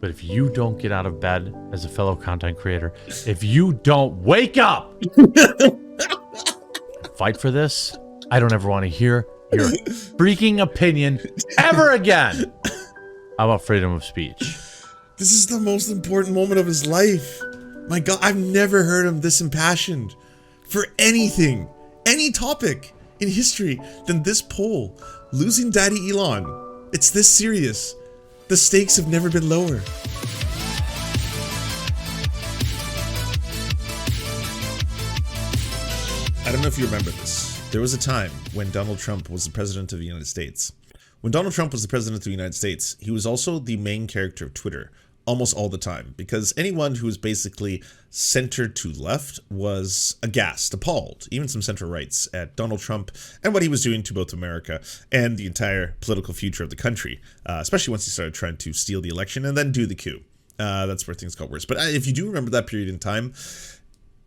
But if you don't get out of bed as a fellow content creator, if you don't wake up and fight for this, I don't ever want to hear your freaking opinion ever again about freedom of speech. This is the most important moment of his life. My God, I've never heard him this impassioned for anything, any topic in history than this poll. Losing Daddy Elon. It's this serious. The stakes have never been lower. I don't know if you remember this. There was a time when Donald Trump was the president of the United States. When Donald Trump was the president of the United States, he was also the main character of Twitter almost all the time, because anyone who was basically center to left was aghast, appalled, even some center rights at Donald Trump and what he was doing to both America and the entire political future of the country, especially once he started trying to steal the election and then do the coup. That's where things got worse. But if you do remember that period in time,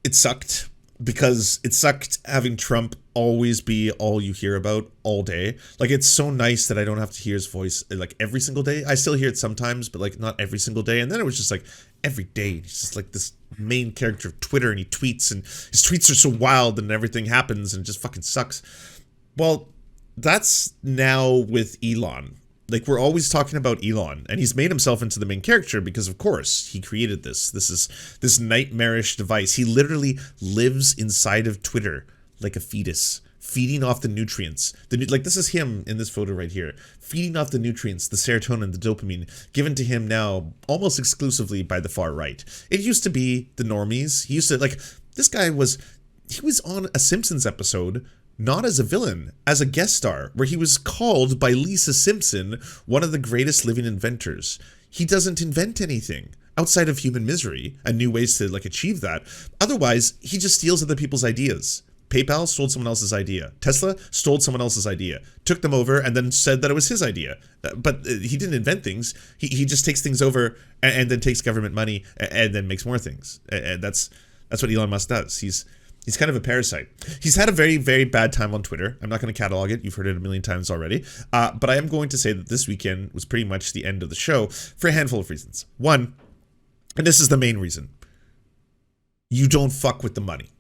it sucked. Because it sucked having Trump always be all you hear about all day. Like, it's so nice that I don't have to hear his voice like every single day. I still hear it sometimes, but like not every single day. And then it was just like every day. He's just like this main character of Twitter, and he tweets, and his tweets are so wild and everything happens and it just fucking sucks. Well, that's now with Elon. Like, we're always talking about Elon, and he's made himself into the main character because, of course, he created this. This is this nightmarish device. He literally lives inside of Twitter like a fetus, feeding off the nutrients. Like, this is him in this photo right here, feeding off the nutrients, the serotonin, the dopamine, given to him now almost exclusively by the far right. It used to be the normies. He used to, like, this guy was, he was on a Simpsons episode, not as a villain, as a guest star, where he was called by Lisa Simpson one of the greatest living inventors. He doesn't invent anything outside of human misery and new ways to like achieve that. Otherwise, he just steals other people's ideas. PayPal stole someone else's idea. Tesla stole someone else's idea, took them over, and then said that it was his idea. But he didn't invent things. He just takes things over and then takes government money and then makes more things. And that's what Elon Musk does. He's kind of a parasite. He's had a very, very bad time on Twitter. I'm not going to catalog it. You've heard it a million times already. But I am going to say that this weekend was pretty much the end of the show for a handful of reasons. One, and this is the main reason, you don't fuck with the money.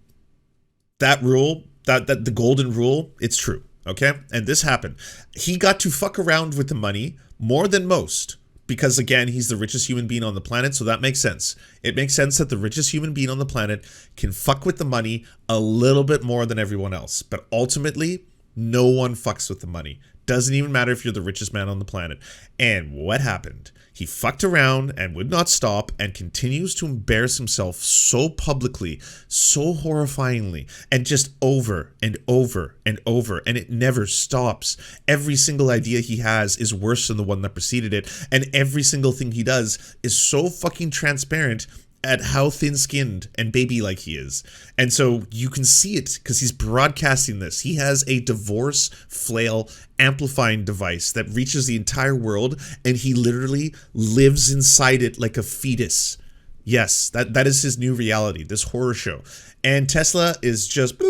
That rule, that the golden rule, it's true, okay? And this happened. He got to fuck around with the money more than most. Because, again, he's the richest human being on the planet, so that makes sense. It makes sense that the richest human being on the planet can fuck with the money a little bit more than everyone else. But ultimately, no one fucks with the money. Doesn't even matter if you're the richest man on the planet. And what happened? He fucked around and would not stop and continues to embarrass himself so publicly, so horrifyingly, and just over and over and over, and it never stops. Every single idea he has is worse than the one that preceded it, and every single thing he does is so fucking transparent at how thin-skinned and baby-like he is. And so you can see it because he's broadcasting this. He has a divorce flail amplifying device that reaches the entire world, and he literally lives inside it like a fetus. Yes, that is his new reality, this horror show. And Tesla is just to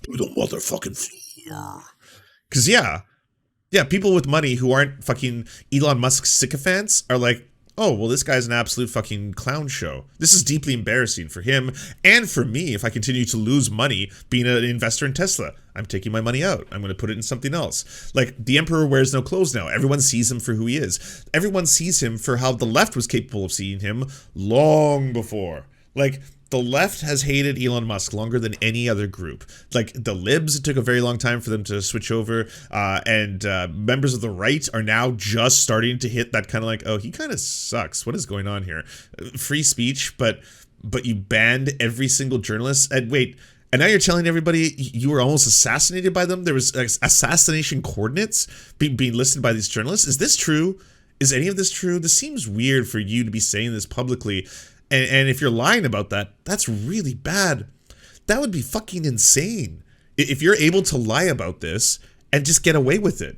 the motherfucking floor. Because yeah, people with money who aren't fucking Elon Musk sycophants are like, oh, well, this guy's an absolute fucking clown show. This is deeply embarrassing for him and for me if I continue to lose money being an investor in Tesla. I'm taking my money out. I'm going to put it in something else. Like, the emperor wears no clothes now. Everyone sees him for who he is. Everyone sees him for how the left was capable of seeing him long before. Like, the left has hated Elon Musk longer than any other group. Like, the libs, it took a very long time for them to switch over, and members of the right are now just starting to hit that kind of like, oh, he kind of sucks. What is going on here? Free speech, but you banned every single journalist. And wait, and now you're telling everybody you were almost assassinated by them? There was assassination coordinates being listed by these journalists? Is this true? Is any of this true? This seems weird for you to be saying this publicly. And if you're lying about that, that's really bad. That would be fucking insane. If you're able to lie about this and just get away with it.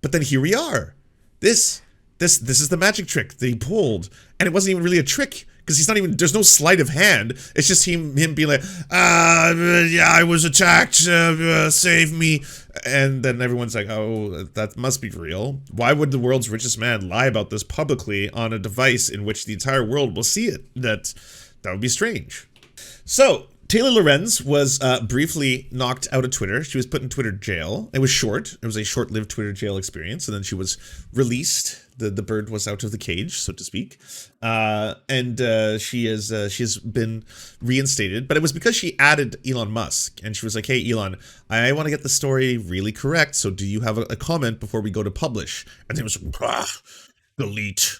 But then here we are. This is the magic trick that he pulled. And it wasn't even really a trick. Because he's not even, there's no sleight of hand. It's just him being like, yeah, I was attacked, save me. And then everyone's like, oh, that must be real. Why would the world's richest man lie about this publicly on a device in which the entire world will see it? That would be strange. So Taylor Lorenz was briefly knocked out of Twitter. She was put in Twitter jail. It was short. It was a short-lived Twitter jail experience, and then she was released. The bird was out of the cage, so to speak, and she has been reinstated. But it was because she added Elon Musk, and she was like, "Hey, Elon, I want to get the story really correct. So, do you have a comment before we go to publish?" And he was like, delete.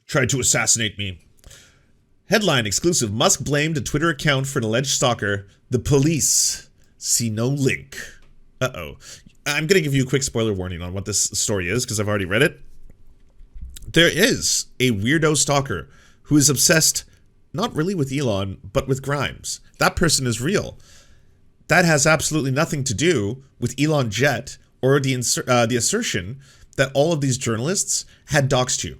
Tried to assassinate me. Headline exclusive: Musk blamed a Twitter account for an alleged stalker. The police see no link. Uh-oh. I'm going to give you a quick spoiler warning on what this story is, because I've already read it. There is a weirdo stalker who is obsessed, not really with Elon, but with Grimes. That person is real. That has absolutely nothing to do with Elon Jet or the assertion that all of these journalists had doxed you.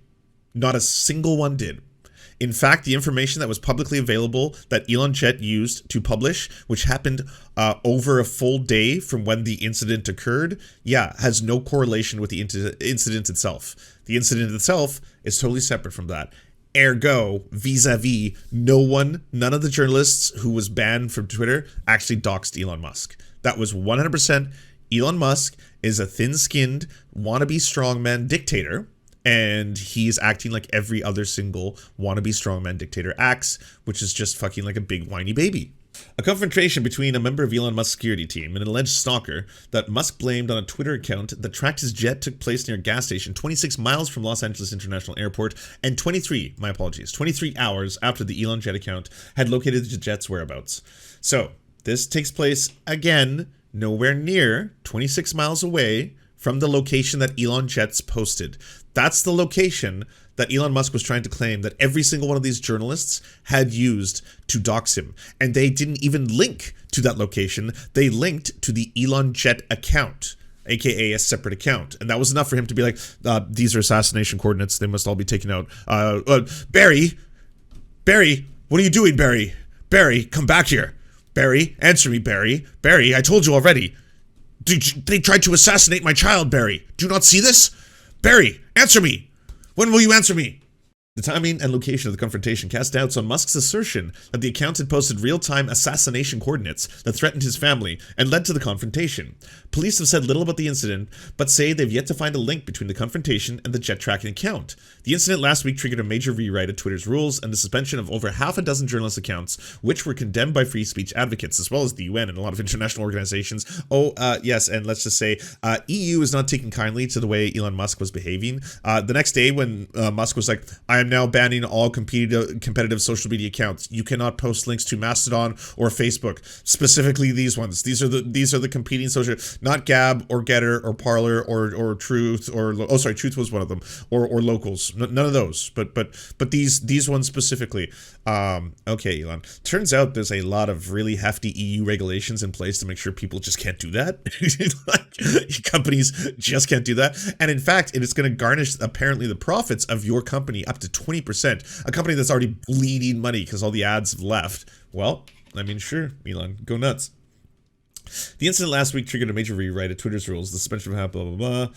Not a single one did. In fact, the information that was publicly available that Elon Jet used to publish, which happened over a full day from when the incident occurred, has no correlation with the incident itself. The incident itself is totally separate from that. Ergo, vis-a-vis, none of the journalists who was banned from Twitter actually doxed Elon Musk. That was 100% Elon Musk is a thin-skinned, wannabe strongman dictator, and he's acting like every other single wannabe strongman dictator acts, which is just fucking like a big whiny baby. A confrontation between a member of Elon Musk's security team and an alleged stalker that Musk blamed on a Twitter account that tracked his jet took place near a gas station 26 miles from Los Angeles International Airport and 23 hours after the Elon Jet account had located the jet's whereabouts. So, this takes place, again, nowhere near 26 miles away from the location that Elon Jet's posted. That's the location that Elon Musk was trying to claim that every single one of these journalists had used to dox him. And they didn't even link to that location. They linked to the Elon Jet account, aka a separate account. And that was enough for him to be like, these are assassination coordinates. They must all be taken out. Barry, what are you doing, Barry? Barry, come back here. Barry, answer me, Barry. Barry, I told you already. They tried to assassinate my child, Barry. Do you not see this? Barry, answer me. When will you answer me? The timing and location of the confrontation cast doubts on Musk's assertion that the account had posted real-time assassination coordinates that threatened his family and led to the confrontation. Police have said little about the incident, but say they've yet to find a link between the confrontation and the jet tracking account. The incident last week triggered a major rewrite of Twitter's rules and the suspension of over half a dozen journalist accounts, which were condemned by free speech advocates, as well as the UN and a lot of international organizations. Yes, and let's just say, EU is not taking kindly to the way Elon Musk was behaving. The next day when Musk was like, I am now banning all competitive social media accounts. You cannot post links to Mastodon or Facebook, specifically these ones. These are the competing social, not Gab or Getter or Parler or Truth or Truth was one of them, or Locals. None of those, but these ones specifically. Okay, Elon. Turns out there's a lot of really hefty EU regulations in place to make sure people just can't do that. Like, companies just can't do that, and in fact, it is going to garnish apparently the profits of your company up to 20%. A company that's already bleeding money because all the ads have left. Well, I mean, sure, Elon, go nuts. The incident last week triggered a major rewrite of Twitter's rules, the suspension of blah, blah, blah.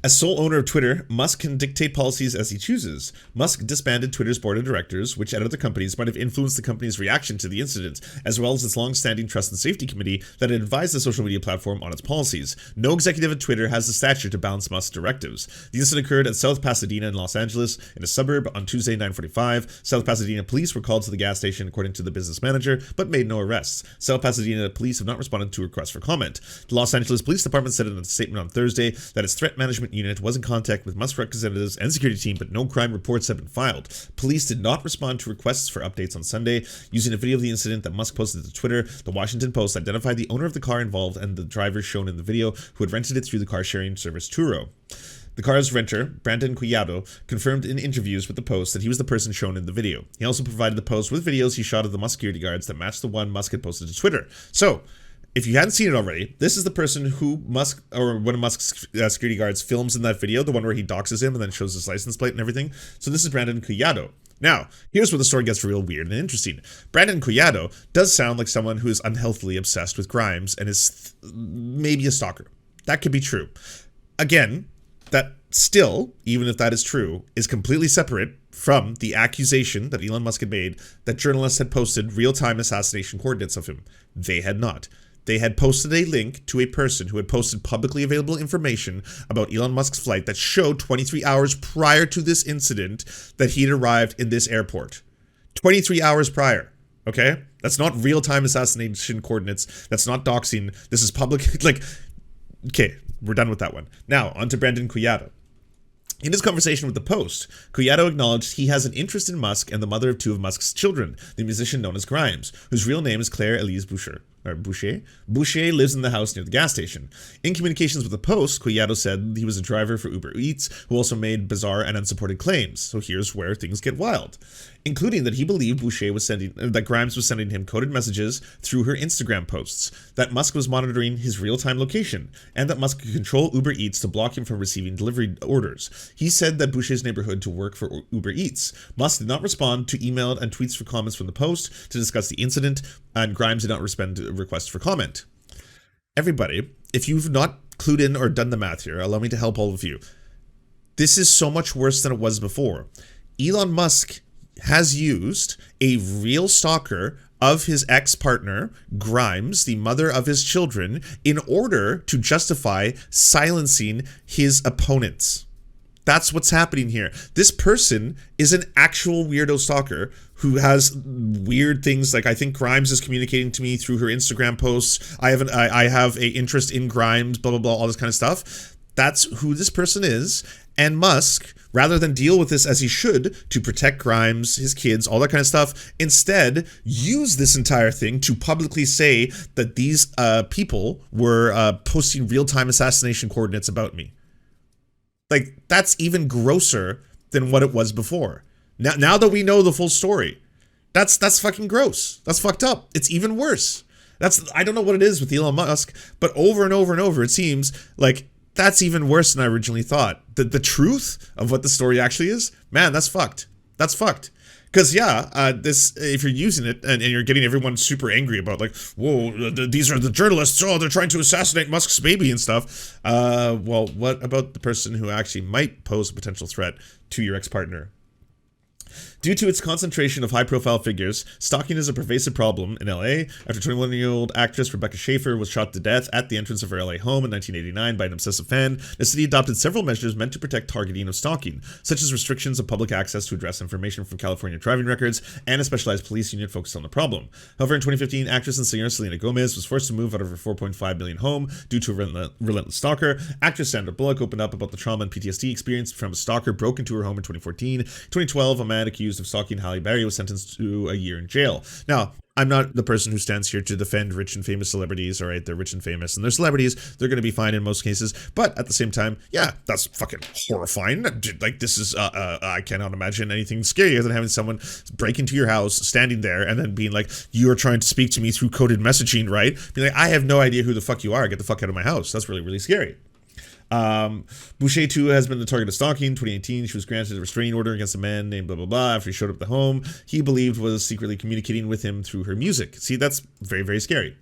As sole owner of Twitter, Musk can dictate policies as he chooses. Musk disbanded Twitter's board of directors, which at other companies might have influenced the company's reaction to the incident, as well as its long-standing trust and safety committee that had advised the social media platform on its policies. No executive at Twitter has the stature to balance Musk's directives. The incident occurred at South Pasadena in Los Angeles, in a suburb, on Tuesday, 9:45. South Pasadena police were called to the gas station, according to the business manager, but made no arrests. South Pasadena police have not responded to requests for comment. The Los Angeles Police Department said in a statement on Thursday that its threat management unit was in contact with Musk representatives and security team, but no crime reports have been filed. Police did not respond to requests for updates on Sunday. Using a video of the incident that Musk posted to Twitter, the Washington Post identified the owner of the car involved and the driver shown in the video, who had rented it through the car-sharing service Turo. The car's renter, Brandon Collado, confirmed in interviews with the Post that he was the person shown in the video. He also provided the Post with videos he shot of the Musk security guards that matched the one Musk had posted to Twitter. So, if you hadn't seen it already, this is the person who Musk, or one of Musk's security guards, films in that video, the one where he doxes him and then shows his license plate and everything. So this is Brandon Collado. Now, here's where the story gets real weird and interesting. Brandon Collado does sound like someone who is unhealthily obsessed with Grimes and is maybe a stalker. That could be true. Again, that still, even if that is true, is completely separate from the accusation that Elon Musk had made that journalists had posted real-time assassination coordinates of him. They had not. They had posted a link to a person who had posted publicly available information about Elon Musk's flight that showed 23 hours prior to this incident that he'd arrived in this airport. 23 hours prior, okay? That's not real-time assassination coordinates. That's not doxing. This is public, like, okay, we're done with that one. Now, on to Brandon Collado. In his conversation with The Post, Collado acknowledged he has an interest in Musk and the mother of two of Musk's children, the musician known as Grimes, whose real name is Claire Elise Boucher. Boucher lives in the house near the gas station. In communications with The Post, Collado said he was a driver for Uber Eats, who also made bizarre and unsupported claims. So here's where things get wild. Including that he believed that Grimes was sending him coded messages through her Instagram posts, that Musk was monitoring his real-time location, and that Musk could control Uber Eats to block him from receiving delivery orders. He said that Boucher's neighborhood to work for Uber Eats. Musk did not respond to email and tweets for comments from The Post to discuss the incident, and Grimes did not respond to requests for comment. Everybody, if you've not clued in or done the math here, allow me to help all of you. This is so much worse than it was before. Elon Musk has used a real stalker of his ex-partner, Grimes, the mother of his children, in order to justify silencing his opponents. That's what's happening here. This person is an actual weirdo stalker who has weird things. Like, I think Grimes is communicating to me through her Instagram posts. I have a interest in Grimes, blah, blah, blah, all this kind of stuff. That's who this person is. And Musk, rather than deal with this as he should to protect Grimes, his kids, all that kind of stuff, instead use this entire thing to publicly say that these people were posting real-time assassination coordinates about me. Like, that's even grosser than what it was before. Now that we know the full story, that's fucking gross. That's fucked up. It's even worse. I don't know what it is with Elon Musk, but over and over and over, it seems like that's even worse than I originally thought. The truth of what the story actually is, man, that's fucked. That's fucked. Because, yeah, if you're using it and you're getting everyone super angry about, like, whoa, these are the journalists, oh, they're trying to assassinate Musk's baby and stuff. Well, what about the person who actually might pose a potential threat to your ex-partner? Due to its concentration of high-profile figures, stalking is a pervasive problem in LA after 21-year-old actress Rebecca Schaefer was shot to death at the entrance of her LA home in 1989 by an obsessive fan. The city adopted several measures meant to protect targeting of stalking, such as restrictions of public access to address information from California driving records and a specialized police unit focused on the problem. However, in 2015, actress and singer Selena Gomez was forced to move out of her $4.5 million home due to a relentless stalker. Actress Sandra Bullock opened up about the trauma and PTSD experienced from a stalker broke into her home in 2014. 2012, a man accused of stalking Halle Berry was sentenced to a year in jail. Now, I'm not the person who stands here to defend rich and famous celebrities, all right? They're rich and famous, and they're celebrities. They're going to be fine in most cases. But at the same time, yeah, that's fucking horrifying. Like, this is, I cannot imagine anything scarier than having someone break into your house, standing there, and then being like, you're trying to speak to me through coded messaging, right? Being like, I have no idea who the fuck you are. Get the fuck out of my house. That's really, really scary. Boucher, too, has been the target of stalking. In 2018, she was granted a restraining order against a man named blah, blah, blah after he showed up at the home he believed was secretly communicating with him through her music. See, that's very, very scary.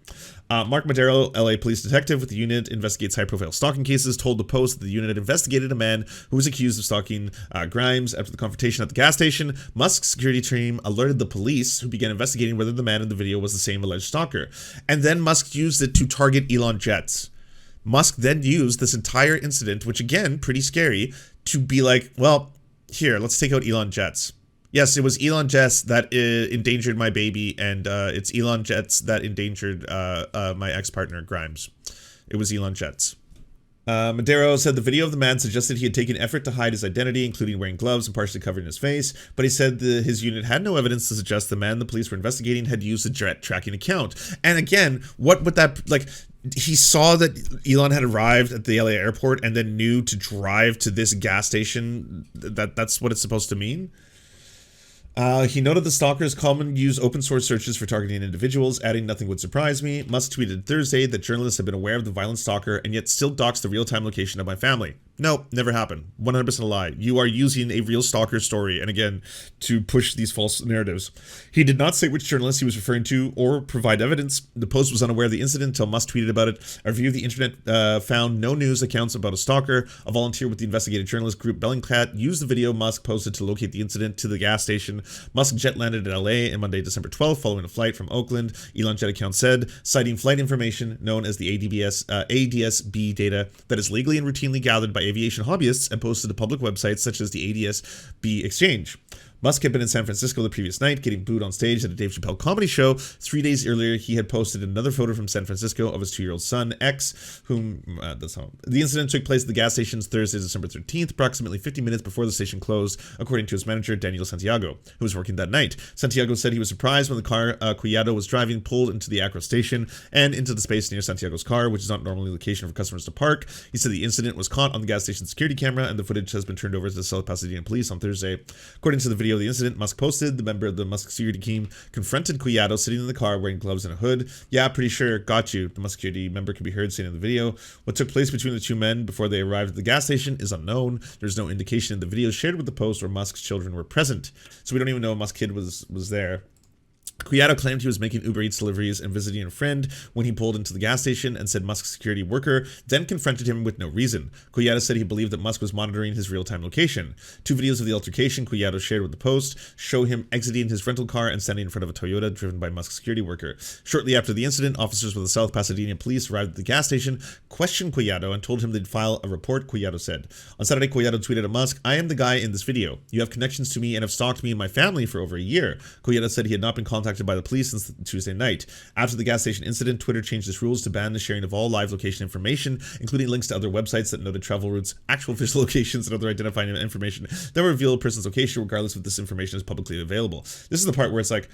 Mark Madero, LA police detective with the unit investigates high-profile stalking cases, told The Post that the unit had investigated a man who was accused of stalking Grimes after the confrontation at the gas station. Musk's security team alerted the police, who began investigating whether the man in the video was the same alleged stalker. And then Musk used it to target Elon jets. Musk then used this entire incident, which again, pretty scary, to be like, well, here, let's take out Elon jets. Yes, it was Elon jets that endangered my baby, and it's Elon jets that endangered my ex-partner, Grimes. It was Elon jets. Madero said the video of the man suggested he had taken effort to hide his identity, including wearing gloves and partially covering his face, but he said his unit had no evidence to suggest the man the police were investigating had used a jet tracking account. And again, what would that, like, he saw that Elon had arrived at the LA airport and then knew to drive to this gas station. That's what it's supposed to mean. He noted the stalkers commonly use open source searches for targeting individuals, adding nothing would surprise me. Musk tweeted Thursday that journalists have been aware of the violent stalker and yet still dox the real-time location of my family. No, never happened. 100% a lie. You are using a real stalker story, and again, to push these false narratives. He did not say which journalist he was referring to or provide evidence. The Post was unaware of the incident until Musk tweeted about it. A review of the internet found no news accounts about a stalker. A volunteer with the investigative journalist group Bellingcat used the video Musk posted to locate the incident to the gas station. Musk jet landed in LA on Monday, December 12th, following a flight from Oakland. Elon jet account said, citing flight information known as the ADS-B data that is legally and routinely gathered by aviation hobbyists and posted to public websites such as the ADS-B exchange. Musk had been in San Francisco the previous night, getting booed on stage at a Dave Chappelle comedy show. 3 days earlier, he had posted another photo from San Francisco of his 2-year-old son, X, whom, that's home. The incident took place at the gas stations Thursday, December 13th, approximately 50 minutes before the station closed, according to his manager, Daniel Santiago, who was working that night. Santiago said he was surprised when the car Collado was driving pulled into the Acro station and into the space near Santiago's car, which is not normally a location for customers to park. He said the incident was caught on the gas station security camera, and the footage has been turned over to the South Pasadena police on Thursday. According to the video of the incident, Musk posted, the member of the Musk security team confronted Collado sitting in the car wearing gloves and a hood. Yeah, pretty sure, got you. The Musk security member can be heard saying in the video. What took place between the two men before they arrived at the gas station is unknown. There's no indication in the video shared with the Post where Musk's children were present. So we don't even know if Musk's kid was there. Collado claimed he was making Uber Eats deliveries and visiting a friend when he pulled into the gas station and said Musk's security worker then confronted him with no reason. Collado said he believed that Musk was monitoring his real-time location. 2 videos of the altercation Collado shared with the Post show him exiting his rental car and standing in front of a Toyota driven by Musk's security worker. Shortly after the incident, officers with the South Pasadena police arrived at the gas station, questioned Collado, and told him they'd file a report, Collado said. On Saturday, Collado tweeted at Musk, "I am the guy in this video. You have connections to me and have stalked me and my family for over a year." Collado said he had not been contacted by the police since Tuesday night. After the gas station incident, Twitter changed its rules to ban the sharing of all live location information, including links to other websites that noted travel routes, actual physical locations, and other identifying information that will reveal a person's location regardless if this information is publicly available. This is the part where it's like,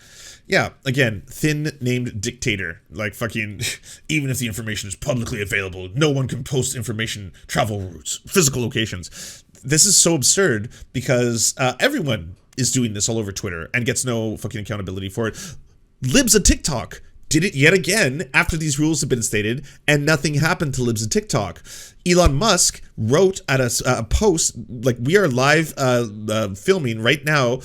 yeah, again, thin named dictator, like fucking, even if the information is publicly available, no one can post information, travel routes, physical locations. This is so absurd because everyone is doing this all over Twitter and gets no fucking accountability for it. Libs of TikTok did it yet again after these rules have been stated, and nothing happened to Libs of TikTok. Elon Musk wrote at a post, like, we are live filming right now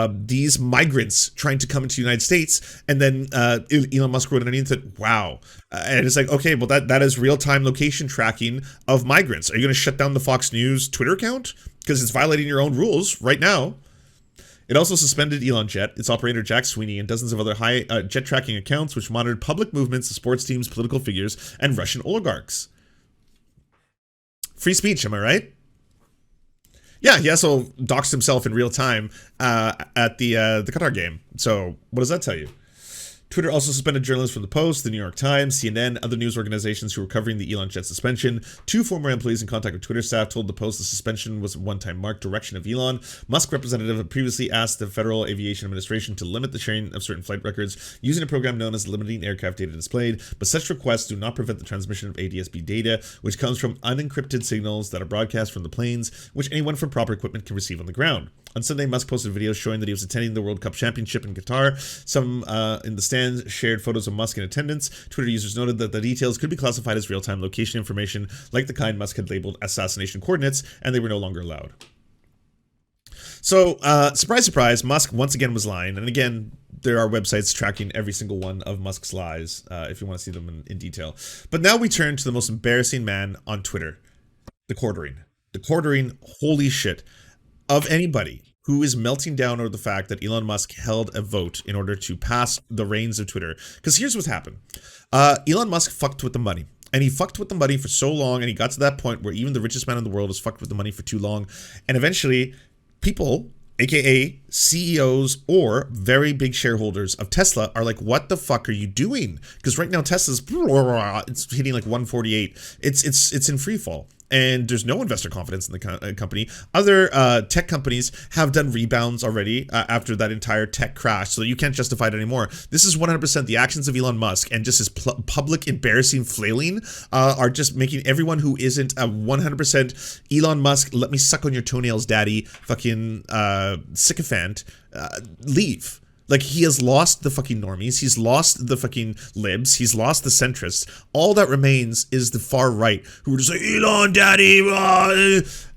these migrants trying to come into the United States, and then Elon Musk wrote underneath it, wow. And it's like, okay, well, that is real-time location tracking of migrants. Are you going to shut down the Fox News Twitter account? Because it's violating your own rules right now. It also suspended Elon Jet, its operator Jack Sweeney, and dozens of other high jet tracking accounts which monitored public movements of sports teams, political figures, and Russian oligarchs. Free speech, am I right? Yeah, he also doxed himself in real time at the Qatar game. So what does that tell you? Twitter also suspended journalists from the Post, the New York Times, CNN, other news organizations who were covering the Elon Jet suspension. 2 former employees in contact with Twitter staff told the Post the suspension was a one-time marked direction of Elon. Musk representative had previously asked the Federal Aviation Administration to limit the sharing of certain flight records using a program known as limiting aircraft data displayed, but such requests do not prevent the transmission of ADS-B data, which comes from unencrypted signals that are broadcast from the planes, which anyone from proper equipment can receive on the ground. On Sunday, Musk posted videos showing that he was attending the World Cup Championship in Qatar. Some in the stands shared photos of Musk in attendance. Twitter users noted that the details could be classified as real-time location information, like the kind Musk had labeled assassination coordinates, and they were no longer allowed. So, surprise, surprise, Musk once again was lying. And again, there are websites tracking every single one of Musk's lies, if you want to see them in detail. But now we turn to the most embarrassing man on Twitter, the quartering. The quartering, holy shit, of anybody who is melting down over the fact that Elon Musk held a vote in order to pass the reins of Twitter. Because here's what's happened. Elon Musk fucked with the money. And he fucked with the money for so long, and he got to that point where even the richest man in the world has fucked with the money for too long. And eventually, people, aka CEOs or very big shareholders of Tesla, are like, what the fuck are you doing? Because right now Tesla's it's hitting like 148. It's in free fall. And there's no investor confidence in the company. Other tech companies have done rebounds already after that entire tech crash, so you can't justify it anymore. This is 100% the actions of Elon Musk, and just his public embarrassing flailing are just making everyone who isn't a 100% Elon Musk, let me suck on your toenails, daddy, fucking sycophant, leave. Like, he has lost the fucking normies. He's lost the fucking libs. He's lost the centrists. All that remains is the far right, who are just like, Elon, daddy.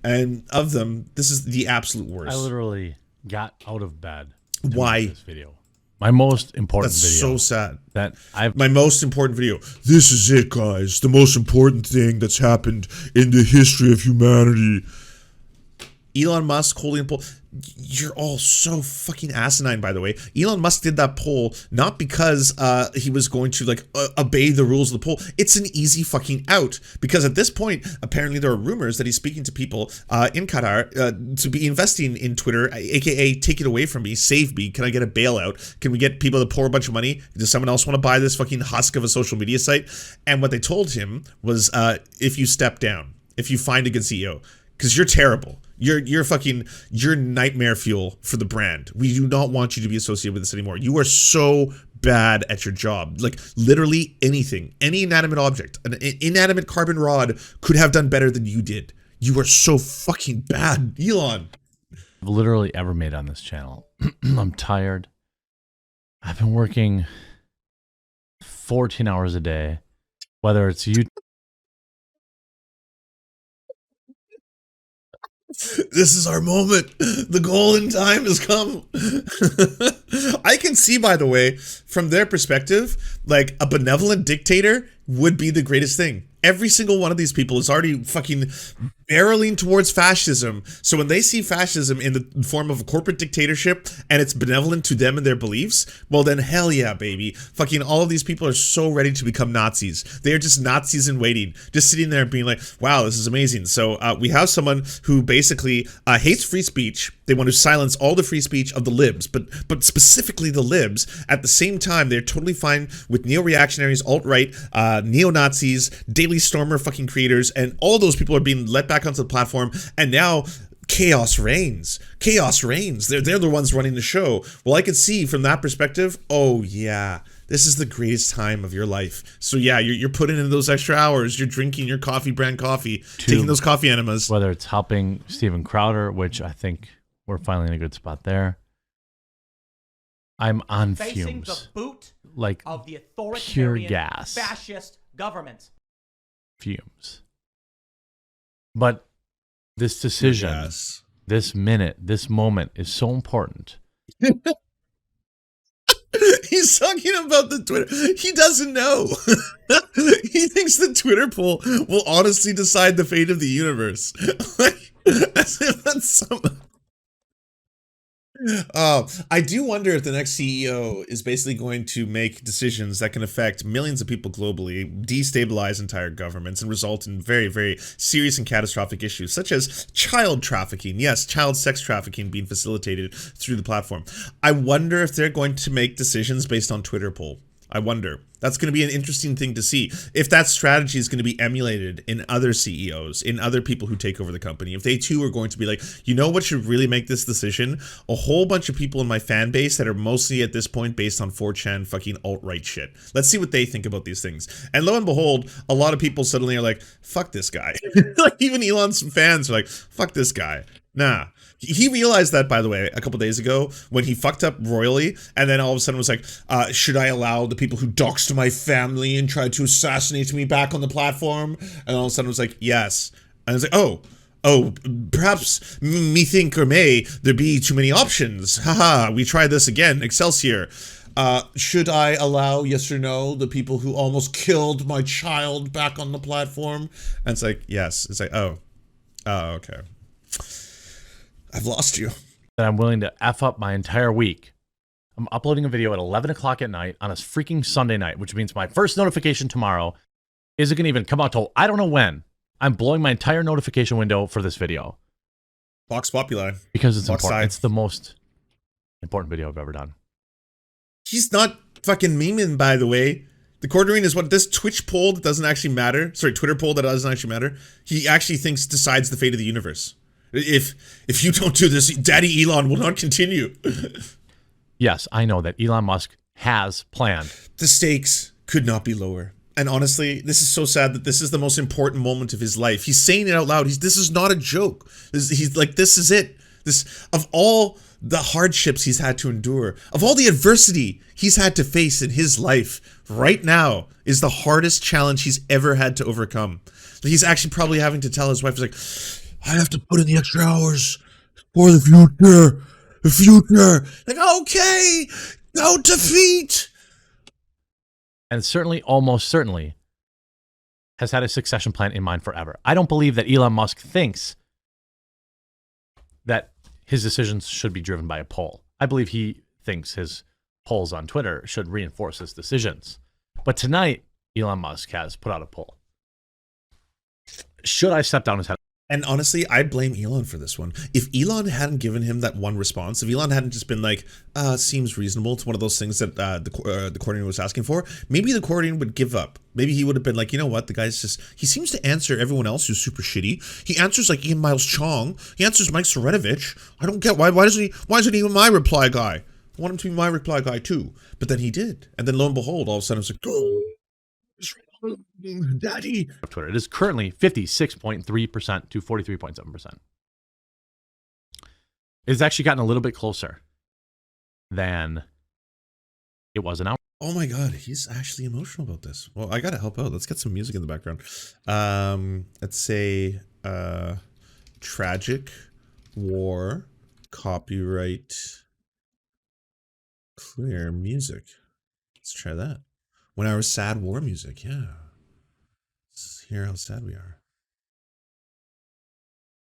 And of them, this is the absolute worst. I literally got out of bed. Why? This video. My most important That's video. so sad. My most important video. This is it, guys. The most important thing that's happened in the history of humanity. Elon Musk holding a poll. You're all so fucking asinine, by the way. Elon Musk did that poll not because he was going to like obey the rules of the poll. It's an easy fucking out, because at this point, apparently there are rumors that he's speaking to people in Qatar to be investing in Twitter, aka take it away from me, save me. Can I get a bailout? Can we get people to pour a bunch of money? Does someone else want to buy this fucking husk of a social media site? And what they told him was, if you step down, if you find a good CEO, because you're terrible. You're nightmare fuel for the brand. We do not want you to be associated with this anymore. You are so bad at your job. Like, literally anything, any inanimate object, an inanimate carbon rod could have done better than you did. You are so fucking bad, Elon. I've literally ever made on this channel. I'm tired. I've been working 14 hours a day, whether it's YouTube. This is our moment. The golden time has come. I can see, by the way, from their perspective, like, a benevolent dictator would be the greatest thing. Every single one of these people is already fucking barreling towards fascism. So when they see fascism in the form of a corporate dictatorship and it's benevolent to them and their beliefs, well then hell yeah, baby. Fucking all of these people are so ready to become Nazis. They are just Nazis in waiting, just sitting there being like, wow, this is amazing. So we have someone who basically hates free speech. They want to silence all the free speech of the libs, but specifically the libs. At the same time, they're totally fine with neo-reactionaries, alt-right, neo-Nazis, Daily Stormer fucking creators, and all those people are being let back onto the platform, and now chaos reigns. Chaos reigns. They're the ones running the show. Well, I could see from that perspective, oh yeah, this is the greatest time of your life. So yeah, you're putting in those extra hours. You're drinking your coffee brand coffee, taking those coffee enemas. Whether it's helping Steven Crowder, which I think we're finally in a good spot there. I'm on fumes. The boot like of the authoritarian pure gas. fascist government. Fumes. But this decision, this minute, this moment is so important. He's talking about the Twitter. He doesn't know. He thinks the Twitter poll will honestly decide the fate of the universe. Like, as if that's some... I do wonder if the next CEO is basically going to make decisions that can affect millions of people globally, destabilize entire governments, and result in very, very serious and catastrophic issues, such as child trafficking. Yes, child sex trafficking being facilitated through the platform. I wonder if they're going to make decisions based on Twitter poll. I wonder. That's going to be an interesting thing to see. If that strategy is going to be emulated in other CEOs, in other people who take over the company, if they too are going to be like, you know what should really make this decision? A whole bunch of people in my fan base that are mostly at this point based on 4chan fucking alt-right shit. Let's see what they think about these things. And lo and behold, a lot of people suddenly are like, fuck this guy. Like, even Elon's fans are like, fuck this guy. Nah. He realized that, by the way, a couple days ago when he fucked up royally, and then all of a sudden was like, should I allow the people who doxed my family and tried to assassinate me back on the platform? And all of a sudden was like, yes. And I was like, oh, perhaps me think or may there be too many options. Haha, we try this again, Excelsior. Should I allow, yes or no, the people who almost killed my child back on the platform? And it's like, yes. It's like, oh, okay. I've lost you. That I'm willing to F up my entire week. I'm uploading a video at 11 o'clock at night on a freaking Sunday night, which means my first notification tomorrow isn't going to even come out till I don't know when. I'm blowing my entire notification window for this video. Vox Populi. Because it's Vox important. side. It's the most important video I've ever done. He's not fucking memeing, by the way. The quartering is what this Twitch poll that doesn't actually matter. Sorry, Twitter poll that doesn't actually matter. He actually thinks decides the fate of the universe. If you don't do this, Daddy Elon will not continue. Yes, I know that Elon Musk has planned. The stakes could not be lower. And honestly, this is so sad that this is the most important moment of his life. He's saying it out loud. This is not a joke. He's like, this is it. Of all the hardships he's had to endure, of all the adversity he's had to face in his life, right now is the hardest challenge he's ever had to overcome. He's actually probably having to tell his wife, he's like, I have to put in the extra hours for the future. The future. Like, okay, no defeat. And certainly, almost certainly, has had a succession plan in mind forever. I don't believe that Elon Musk thinks that his decisions should be driven by a poll. I believe he thinks his polls on Twitter should reinforce his decisions. But tonight, Elon Musk has put out a poll. Should I step down his head? And honestly, I blame Elon for this one. If Elon hadn't given him that one response, if Elon hadn't just been like, seems reasonable, it's one of those things that the coordinator was asking for, maybe the coordinator would give up. Maybe he would have been like, you know what, the guy's just, he seems to answer everyone else who's super shitty. He answers like Ian Miles Chong. He answers Mike Serenovich. I don't get why isn't he even my reply guy? I want him to be my reply guy too. But then he did. And then lo and behold, all of a sudden it's like, oh, Daddy. Twitter. It is currently 56.3% to 43.7%. It's actually gotten a little bit closer than it was an hour. Oh my God, he's actually emotional about this. Well, I gotta help out. Let's get some music in the background. Let's say tragic war copyright clear music. Let's try that. When I was sad war music, yeah. Let's hear how sad we are.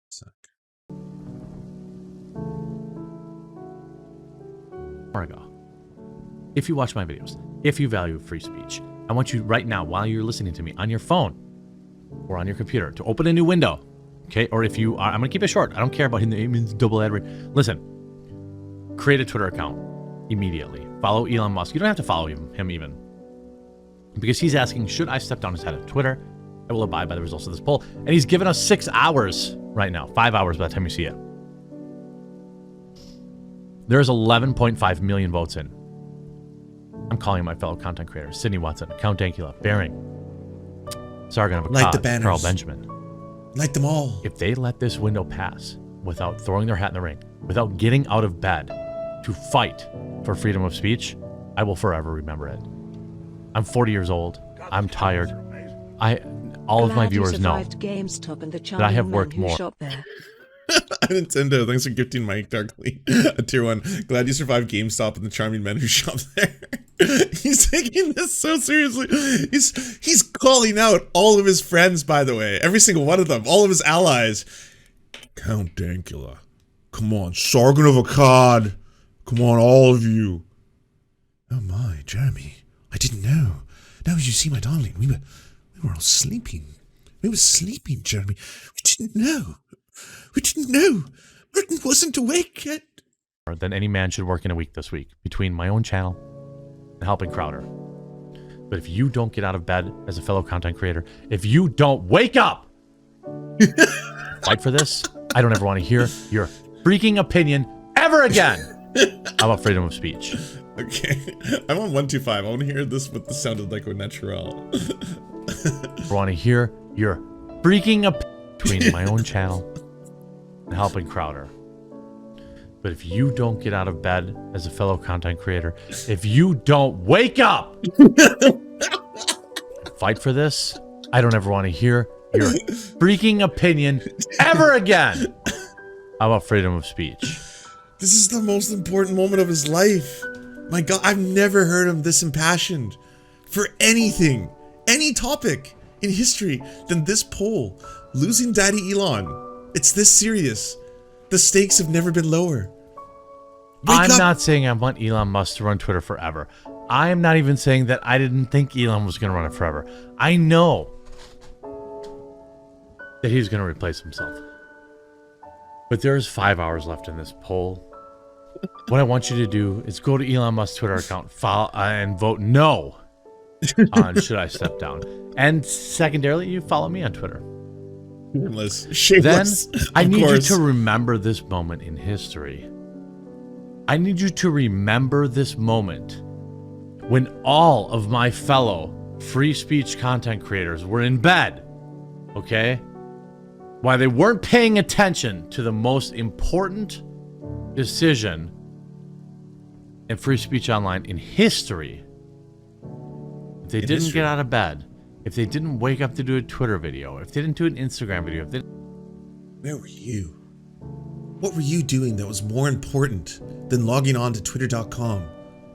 Suck. Ago. If you watch my videos, if you value free speech, I want you right now, while you're listening to me on your phone or on your computer, to open a new window. Okay? Or if you are, I'm gonna keep it short. I don't care about him double ad. Listen, create a Twitter account immediately. Follow Elon Musk. You don't have to follow him even. Because he's asking, should I step down as head of Twitter? I will abide by the results of this poll. And he's given us 6 hours right now. 5 hours by the time you see it. There's 11.5 million votes in. I'm calling my fellow content creators: Sydney Watson, Count Dankula, Bering, Sargon of Light the Akkad, banners. Carl Benjamin. Light them all. If they let this window pass without throwing their hat in the ring, without getting out of bed to fight for freedom of speech, I will forever remember it. I'm 40 years old. I'm tired. All of my viewers know that I have worked more. Nintendo, thanks for gifting Mike Darkly a tier 1. Glad you survived GameStop and the charming men who shop there. He's taking this so seriously. He's calling out all of his friends, by the way. Every single one of them. All of his allies. Count Dankula. Come on. Sargon of Akkad. Come on, all of you. Oh my, Jeremy. I didn't know. Now as you see, my darling, we were all sleeping. We were sleeping, Jeremy. We didn't know. We didn't know. Britain wasn't awake yet. Than any man should work in a week this week, between my own channel and helping Crowder. But if you don't get out of bed as a fellow content creator, if you don't wake up, fight for this, I don't ever want to hear your freaking opinion ever again about freedom of speech. Okay, I'm on 125. I want to hear this with the sound of like a natural. I want to hear your freaking opinion between my own channel and helping Crowder. But if you don't get out of bed as a fellow content creator, if you don't wake up, fight for this, I don't ever want to hear your freaking opinion ever again about freedom of speech. This is the most important moment of his life. My God, I've never heard him this impassioned for anything, any topic in history than this poll. Losing Daddy Elon. It's this serious. The stakes have never been lower. I'm not saying I want Elon Musk to run Twitter forever. I am not even saying that I didn't think Elon was going to run it forever. I know that he's going to replace himself. But there's 5 hours left in this poll. What I want you to do is go to Elon Musk's Twitter account, follow, and vote no on should I step down. And secondarily, you follow me on Twitter. Shameless. Then I need you to remember this moment in history. I need you to remember this moment when all of my fellow free speech content creators were in bed, okay? Why they weren't paying attention to the most important decision in free speech online in history, if they didn't get out of bed, if they didn't wake up to do a Twitter video, if they didn't do an Instagram video, if they Where were you? What were you doing that was more important than logging on to twitter.com,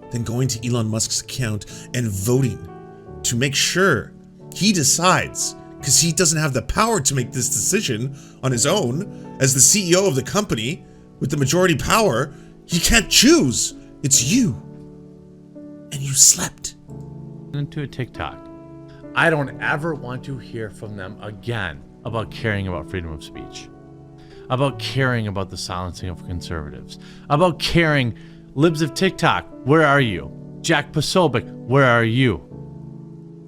than going to Elon Musk's account and voting to make sure he decides, because he doesn't have the power to make this decision on his own as the CEO of the company with the majority power. He can't choose. It's you. And you slept. into a TikTok. I don't ever want to hear from them again about caring about freedom of speech, about caring about the silencing of conservatives, about caring. Libs of TikTok, where are you? Jack Posobiec, where are you?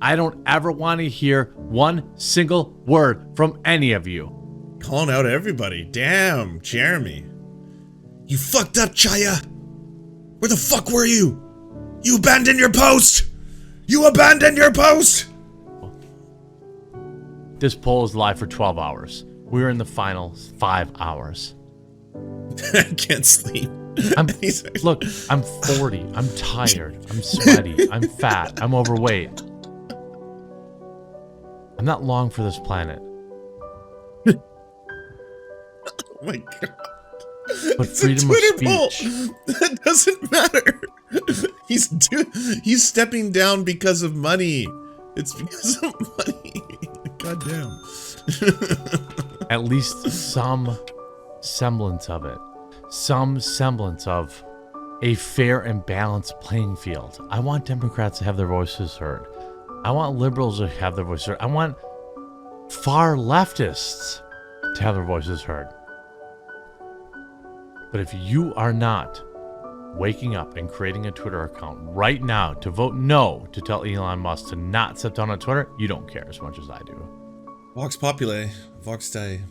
I don't ever want to hear one single word from any of you. Calling out everybody. Damn, Jeremy. You fucked up, Chaya. Where the fuck were you? You abandoned your post. You abandoned your post. This poll is live for 12 hours. We're in the final 5 hours. I can't sleep. Look, I'm 40. I'm tired. I'm sweaty. I'm fat. I'm overweight. I'm not long for this planet. Oh my god. But freedom of speech. That doesn't matter. He's stepping down because of money. It's because of money. God damn. At least some semblance of it. Some semblance of a fair and balanced playing field. I want Democrats to have their voices heard. I want liberals to have their voices heard. I want far leftists to have their voices heard. But if you are not waking up and creating a Twitter account right now to vote no to tell Elon Musk to not step down on Twitter, you don't care as much as I do. Vox Populi, Vox Dei.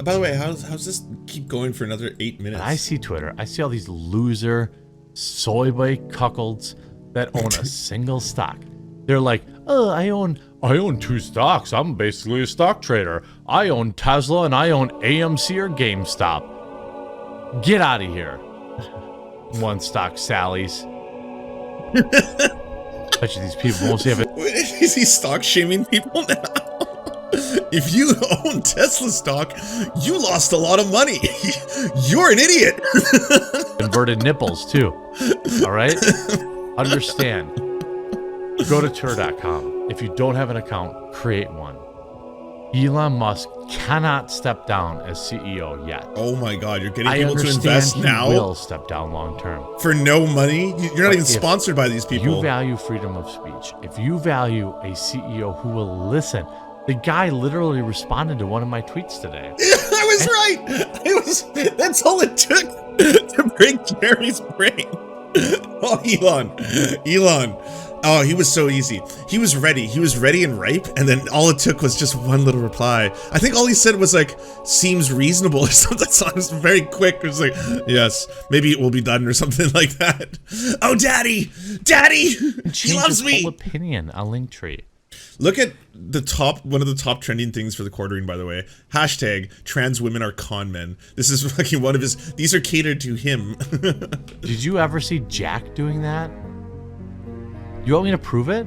By the way, how's this keep going for another 8 minutes? I see Twitter. I see all these loser soy boy cuckolds that own a single stock. They're like, oh, I own 2 stocks. I'm basically a stock trader. I own Tesla and I own AMC or GameStop. Get out of here. One stock Sally's. Bet you these people won't see it. Is he stock shaming people now? If you own Tesla stock, you lost a lot of money. You're an idiot. Inverted nipples, too. All right? Understand. Go to Twitter.com. If you don't have an account, create one. Elon Musk cannot step down as CEO yet. Oh my God, you're getting people to invest now? He will step down long term. For no money? You're not even sponsored by these people. If you value freedom of speech, if you value a CEO who will listen, the guy literally responded to one of my tweets today. I was right. That's all it took to break Jerry's brain. Oh, Elon. Oh, he was so easy. He was ready and ripe, and then all it took was just one little reply. I think all he said was like, seems reasonable or something. So it was very quick. It was like, yes, maybe it will be done or something like that. Oh, daddy, he loves me. Whole opinion on Linktree. Look at one of the top trending things for the quartering, by the way. Hashtag trans women are con men. This is fucking one of his, these are catered to him. Did you ever see Jack doing that? You want me to prove it?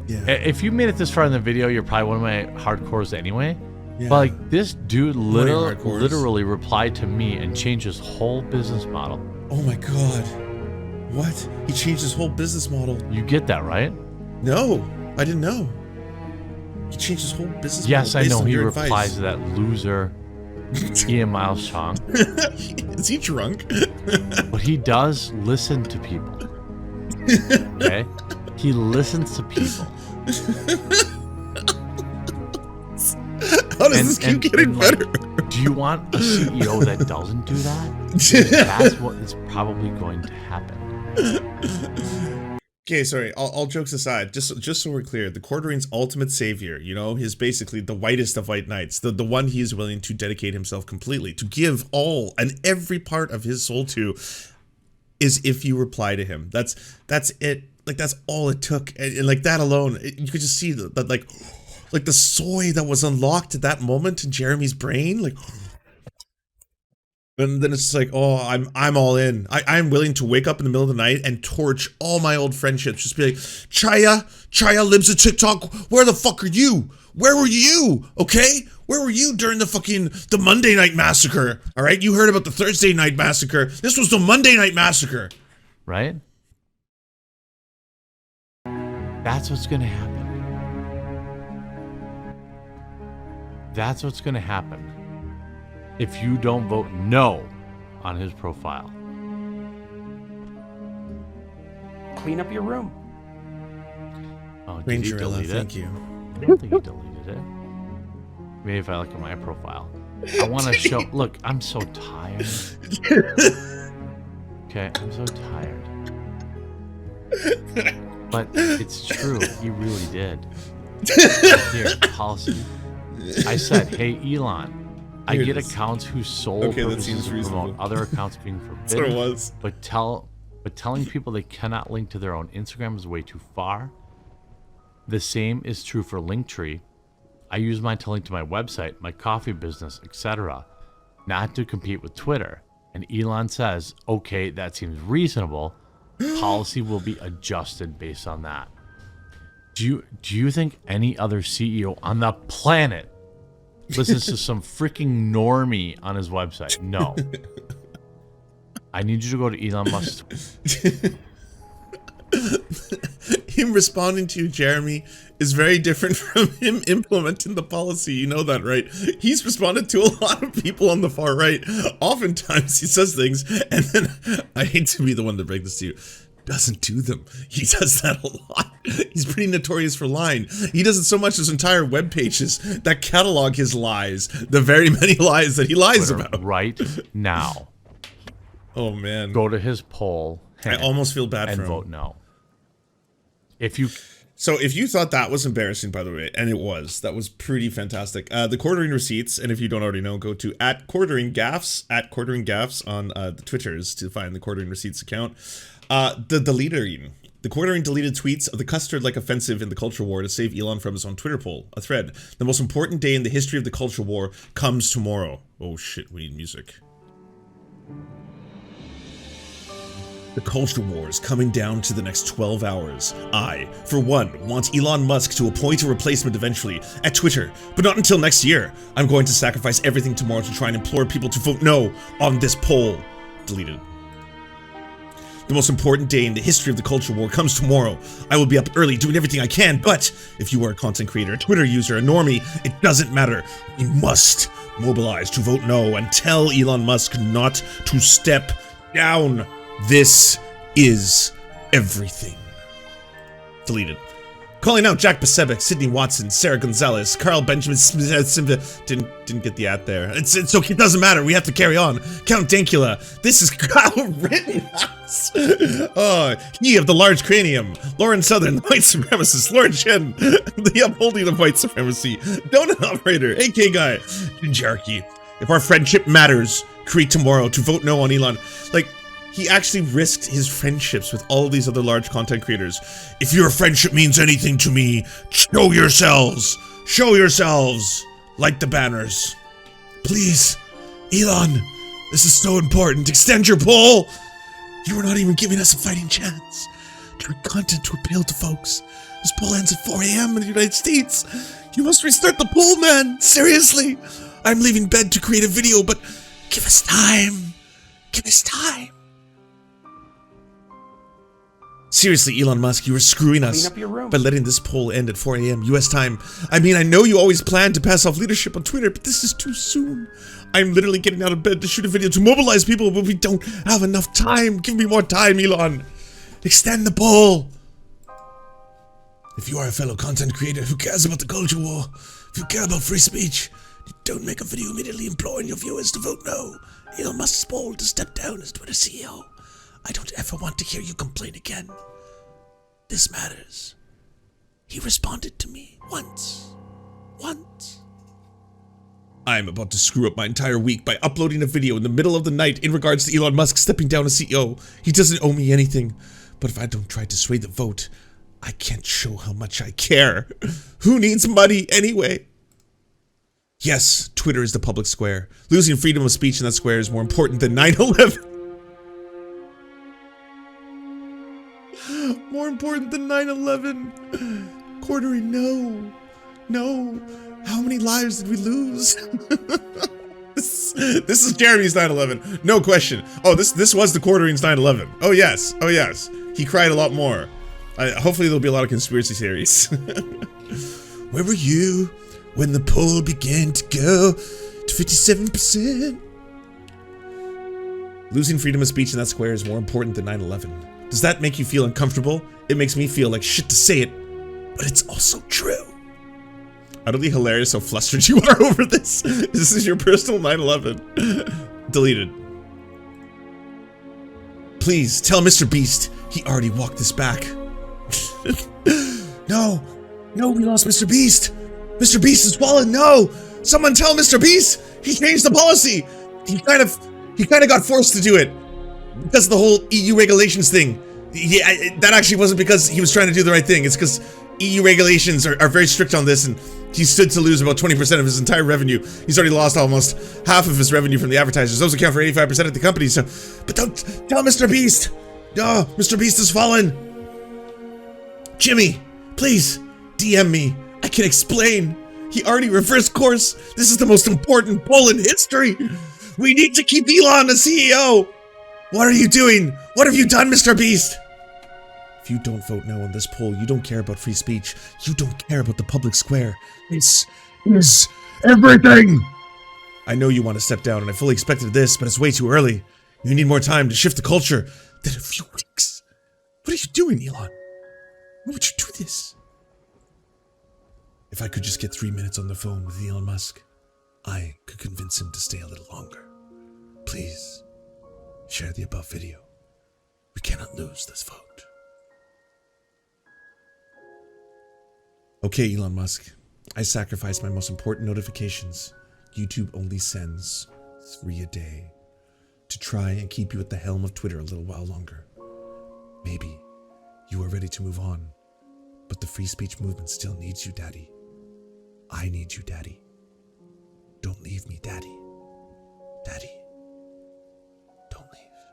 Yeah. If you made it this far in the video, you're probably one of my hardcores anyway. Yeah. But like this dude literally replied to me and changed his whole business model. Oh my God. What? He changed his whole business model. You get that, right? No, I didn't know. He changed his whole business model. Yes, I know. He replies replies to that loser Ian Miles Chong. Is he drunk? But he does listen to people. Okay? He listens to people. How does this keep getting better? Do you want a CEO that doesn't do that? Because that's what is probably going to happen. Okay, sorry. All jokes aside, just so we're clear, the Quartering's ultimate savior, you know, is basically the whitest of white knights, the one he is willing to dedicate himself completely, to give all and every part of his soul to, is if you reply to him. That's it. Like, that's all it took. And like that alone, you could just see that like the soy that was unlocked at that moment in Jeremy's brain. Like, And then it's just like, oh, I'm all in. I'm willing to wake up in the middle of the night and torch all my old friendships. Just be like, Chaya lives at TikTok. Where the fuck are you? Where were you? Okay? Where were you during the Monday night massacre? All right? You heard about the Thursday night massacre. This was the Monday night massacre. Right? That's what's going to happen. That's what's going to happen if you don't vote no on his profile. Clean up your room. Oh, did he Ranger Ella, delete it? thank you. I don't think he deleted it. Maybe if I look at my profile. I want to show... Look, I'm so tired. Okay, I'm so tired. But it's true. He really did. Here, policy. I said, hey, Elon, I Here it get is. accounts whose sole Okay, that purpose seems is to reasonable. promote other accounts being That's what it forbidden. was. But telling people they cannot link to their own Instagram is way too far. The same is true for Linktree. I use mine to link to my website, my coffee business, etc., not to compete with Twitter. And Elon says, okay, that seems reasonable. Policy will be adjusted based on that. Do you think any other CEO on the planet listens to some freaking normie on his website? No. I need you to go to Elon Musk. Him responding to you, Jeremy, is very different from him implementing the policy. You know that, right? He's responded to a lot of people on the far right. Oftentimes he says things, and then, I hate to be the one to break this to you, doesn't do them. He does that a lot. He's pretty notorious for lying. He does it so much his entire web pages that catalog his lies, the very many lies that he lies Twitter about. right now. Oh man. Go to his poll. I almost feel bad and for him. vote no. If you So if you thought that was embarrassing, by the way, and it was, that was pretty fantastic. The quartering receipts, and if you don't already know, go to @quarteringgaffs on the Twitters to find the quartering receipts account. The quartering deleted tweets of the custard-like offensive in the culture war to save Elon from his own Twitter poll. A thread. The most important day in the history of the culture war comes tomorrow. Oh shit, we need music. The culture war is coming down to the next 12 hours. I, for one, want Elon Musk to appoint a replacement eventually at Twitter, but not until next year. I'm going to sacrifice everything tomorrow to try and implore people to vote no on this poll. Deleted. The most important day in the history of the culture war comes tomorrow. I will be up early doing everything I can, but if you are a content creator, a Twitter user, a normie, it doesn't matter. We must mobilize to vote no and tell Elon Musk not to step down. This is everything. Deleted. Calling out Jack Pasebic, Sidney Watson, Sarah Gonzalez, Carl Benjamin Smith. Didn't get the ad there. It's okay. It doesn't matter. We have to carry on. Count Dankula. This is Kyle Rittenhouse. Oh, he of the large cranium. Lauren Southern, the white supremacist. Lauren Chen, the upholding of white supremacy. Donut operator. AK guy. Jinjarchy. If our friendship matters, create tomorrow to vote no on Elon. Like, he actually risked his friendships with all these other large content creators. If your friendship means anything to me, show yourselves. Show yourselves. Like the banners. Please, Elon, this is so important. Extend your poll. You are not even giving us a fighting chance. Your content to appeal to folks. This poll ends at 4 a.m. in the United States. You must restart the poll, man. Seriously. I'm leaving bed to create a video, but give us time. Give us time. Seriously, Elon Musk, you are screwing us Clean up your room. by letting this poll end at 4 a.m. US time. I mean, I know you always plan to pass off leadership on Twitter, but this is too soon. I'm literally getting out of bed to shoot a video to mobilize people, but we don't have enough time. Give me more time, Elon. Extend the poll. If you are a fellow content creator who cares about the culture war, if you care about free speech, don't make a video immediately imploring your viewers to vote no. Elon Musk's poll to step down as Twitter CEO. I don't ever want to hear you complain again. This matters. He responded to me once. Once. I'm about to screw up my entire week by uploading a video in the middle of the night in regards to Elon Musk stepping down as CEO. He doesn't owe me anything. But if I don't try to sway the vote, I can't show how much I care. Who needs money anyway? Yes, Twitter is the public square. Losing freedom of speech in that square is more important than 9/11. More important than 9/11. Quartering, no. No. How many lives did we lose? This is Jeremy's 9/11. No question. Oh, this was the Quartering's 9/11. Oh, yes. Oh, yes. He cried a lot more. Hopefully there'll be a lot of conspiracy theories. Where were you when the poll began to go to 57%? Losing freedom of speech in that square is more important than 9/11. Does that make you feel uncomfortable? It makes me feel like shit to say it, but it's also true. Utterly hilarious how flustered you are over this. This is your personal 9/11. Deleted. Please tell Mr. Beast he already walked this back. No, we lost Mr. Beast. Mr. Beast has fallen. No, someone tell Mr. Beast he changed the policy. He kind of got forced to do it because of the whole EU regulations thing. Yeah, that actually wasn't because he was trying to do the right thing. It's because EU regulations are very strict on this, and he stood to lose about 20% of his entire revenue. He's already lost almost half of his revenue from the advertisers. Those account for 85% of the company. So, but don't tell Mr. Beast. No, Mr. Beast has fallen. Jimmy, please DM me. I can explain. He already reversed course. This is the most important poll in history. We need to keep Elon as CEO. What are you doing? What have you done, Mr. Beast? If you don't vote no on this poll, you don't care about free speech. You don't care about the public square. This is everything. I know you want to step down, and I fully expected this, but it's way too early. You need more time to shift the culture than a few weeks. What are you doing, Elon? Why would you do this? If I could just get 3 minutes on the phone with Elon Musk, I could convince him to stay a little longer. Please, share the above video. We cannot lose this vote. Okay, Elon Musk, I sacrificed my most important notifications. YouTube only sends 3 a day to try and keep you at the helm of Twitter a little while longer. Maybe you are ready to move on, but the free speech movement still needs you, Daddy. I need you, Daddy. Don't leave me, Daddy. Daddy, don't leave.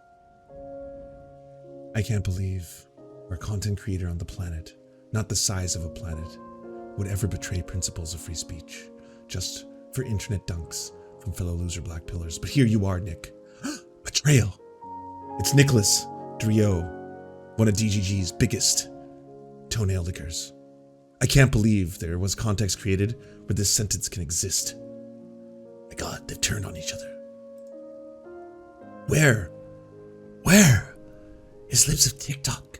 I can't believe we're a content creator on the planet, not the size of a planet, would ever betray principles of free speech, just for internet dunks from fellow loser black pillars. But here you are, Nick. Betrayal. It's Nicholas Drio, one of DGG's biggest toenail lickers. I can't believe there was context created where this sentence can exist. My God, they've turned on each other. Where is Libs of TikTok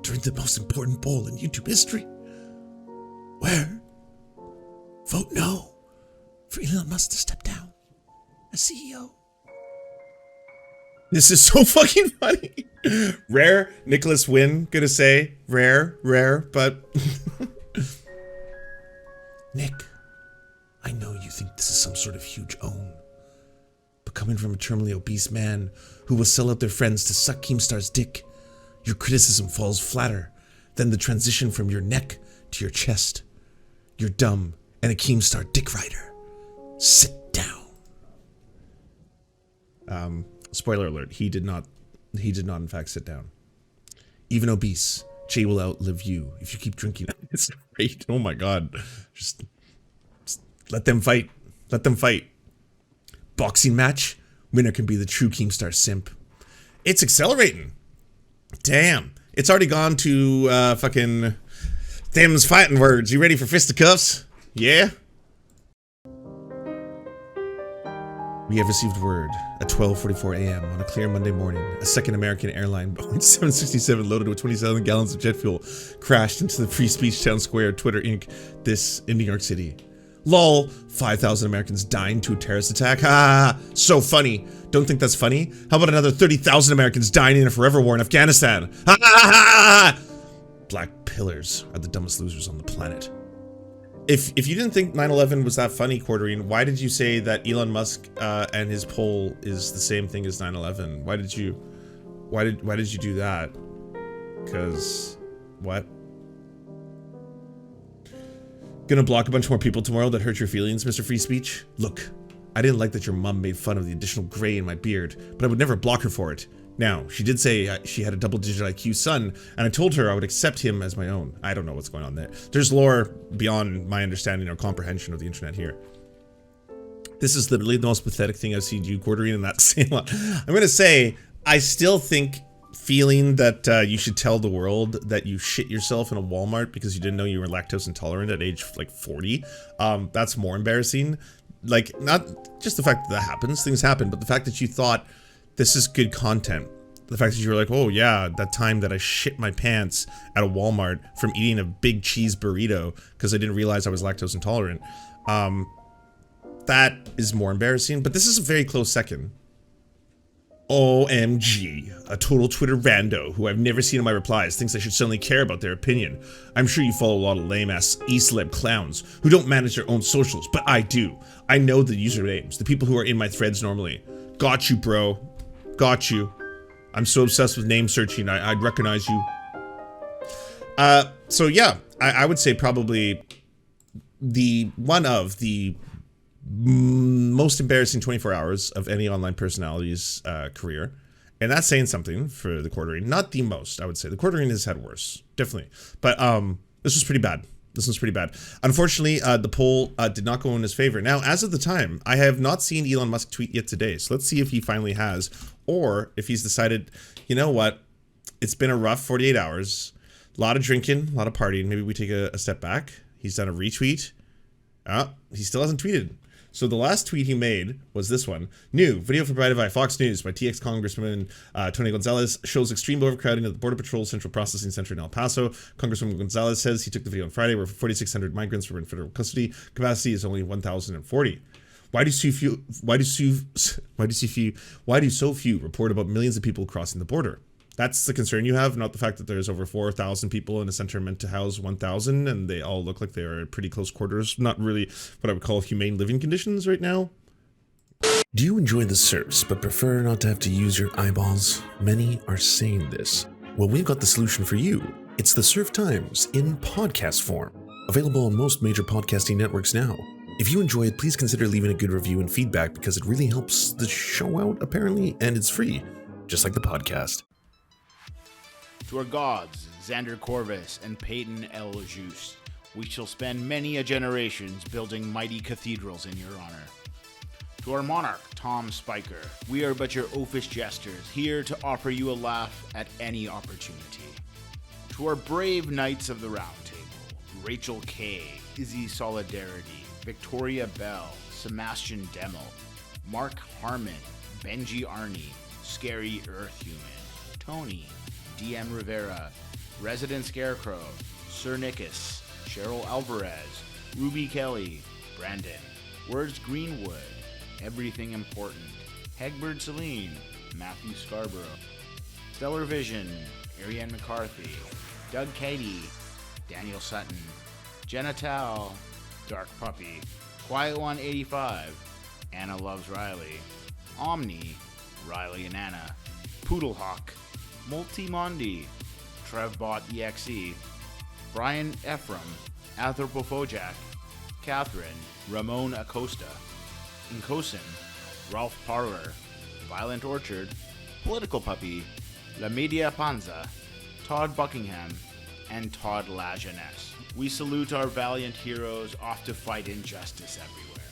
during the most important poll in YouTube history? Where? Vote no for Elon Musk to step down as CEO. This is so fucking funny. Rare Nicholas win, gonna say. Rare, but... Nick, I know you think this is some sort of huge own, but coming from a terminally obese man who will sell out their friends to suck Keemstar's dick, your criticism falls flatter than the transition from your neck to your chest. You're dumb and a Keemstar dick rider. Sit down. Spoiler alert, he did not in fact sit down. Even obese, Jay will outlive you if you keep drinking. It's great. Oh my God. Just let them fight. Let them fight. Boxing match. Winner can be the true Keemstar simp. It's accelerating. Damn. It's already gone to fucking them's fighting words. You ready for fisticuffs? Yeah? We have received word at 12:44 a.m. on a clear Monday morning. A second American airline, Boeing 767, loaded with 27 gallons of jet fuel, crashed into the Free Speech Town Square, Twitter Inc., in New York City. Lol, 5,000 Americans dying to a terrorist attack. Ha, so funny. Don't think that's funny? How about another 30,000 Americans dying in a forever war in Afghanistan? Ha ha ha! Black pillars are the dumbest losers on the planet. If you didn't think 9/11 was that funny, Quartering, why did you say that Elon Musk and his poll is the same thing as 9/11? Why did you do that? Because what? Gonna block a bunch more people tomorrow that hurt your feelings, Mr. Free Speech? Look, I didn't like that your mom made fun of the additional gray in my beard, but I would never block her for it. Now, she did say she had a double-digit IQ son, and I told her I would accept him as my own. I don't know what's going on there. There's lore beyond my understanding or comprehension of the internet here. This is literally the most pathetic thing I've seen you quartering in that same lot. I'm gonna say, I still think feeling that you should tell the world that you shit yourself in a Walmart because you didn't know you were lactose intolerant at age like 40, that's more embarrassing. Like, not just the fact that happens, things happen, but the fact that you thought this is good content. The fact that you were like, oh yeah, that time that I shit my pants at a Walmart from eating a big cheese burrito because I didn't realize I was lactose intolerant. That is more embarrassing, but this is a very close second. OMG, a total Twitter rando who I've never seen in my replies thinks I should suddenly care about their opinion. I'm sure you follow a lot of lame-ass e-celeb clowns who don't manage their own socials, but I do. I know the usernames, the people who are in my threads normally. Got you, bro. Got you. I'm so obsessed with name searching, I'd recognize you. So yeah, I would say probably one of the most embarrassing 24 hours of any online personality's career. And that's saying something for the quartering. Not the most, I would say. The quartering has had worse, definitely. But this was pretty bad. This was pretty bad. Unfortunately, the poll did not go in his favor. Now, as of the time, I have not seen Elon Musk tweet yet today. So let's see if he finally has, or if he's decided, you know what, it's been a rough 48 hours. A lot of drinking, a lot of partying. Maybe we take a step back. He's done a retweet. He still hasn't tweeted. So the last tweet he made was this one. New video provided by Fox News by TX Congresswoman Tony Gonzalez shows extreme overcrowding at the Border Patrol Central Processing Center in El Paso. Congresswoman Gonzalez says he took the video on Friday where 4,600 migrants were in federal custody. Capacity is only 1,040. Why do so few report about millions of people crossing the border? That's the concern you have, not the fact that there's over 4,000 people in a center meant to house 1,000, and they all look like they are pretty close quarters. Not really what I would call humane living conditions right now. Do you enjoy the Serfs but prefer not to have to use your eyeballs? Many are saying this. Well, we've got the solution for you. It's the Serf Times in podcast form. Available on most major podcasting networks now. If you enjoy it, please consider leaving a good review and feedback because it really helps the show out, apparently, and it's free, just like the podcast. To our gods, Xander Corvus and Peyton L. Juste, we shall spend many a generations building mighty cathedrals in your honor. To our monarch, Tom Spiker, we are but your oafish jesters, here to offer you a laugh at any opportunity. To our brave knights of the Round Table, Rachel K., Izzy Solidarity, Victoria Bell, Sebastian Demmel, Mark Harmon, Benji Arnie, Scary Earth Human, Tony, DM Rivera, Resident Scarecrow, Sir Nickus, Cheryl Alvarez, Ruby Kelly, Brandon, Words Greenwood, Everything Important, Hegbert Celine, Matthew Scarborough, Stellar Vision, Ariane McCarthy, Doug Cady, Daniel Sutton, Jenna Tal, Dark Puppy, Quiet One 85, Anna Loves Riley, Omni, Riley and Anna, Poodlehawk, Multimondi, Trevbot EXE, Brian Ephraim, Anthropophojak, Catherine, Ramon Acosta, Incosin, Ralph Parler, Violent Orchard, Political Puppy, La Media Panza, Todd Buckingham, and Todd La Jeunesse. We salute our valiant heroes off to fight injustice everywhere.